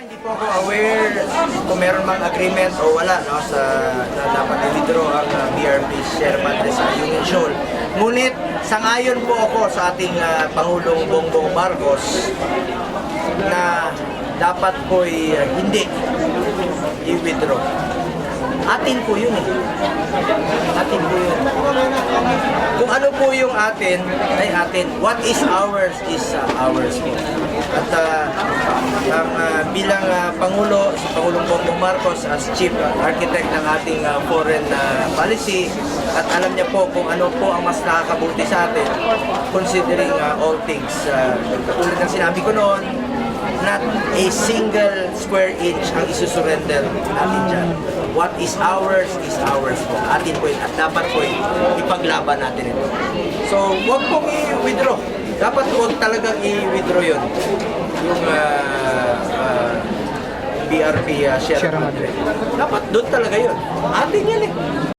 Hindi po ako aware kung meron mang agreement o wala no, na dapat i-withdraw ang BRP share matrix sa Union Shoal. Ngunit sangayon po ako sa ating Pangulong Bongbong Marcos na dapat po'y hindi i-withdraw. Atin po yun eh. Atin po yun. Kung ano po yung atin, ay atin. What is ours is ours po. At bilang Pangulo, si Pangulong Bongbong Marcos as Chief Architect ng ating foreign policy, at alam niya po kung ano po ang mas nakakabuti sa atin, considering all things. Tulad ng sinabi ko noon, not a single square inch ang isusurrender natin dyan. What is ours po. Atin po yun. At dapat po ipaglaban natin ito. So, huwag pong i-withdraw. Dapat huwag talagang i-withdraw yun. Yung BRP share matrix. Dapat doon talaga yun. Atin yan eh.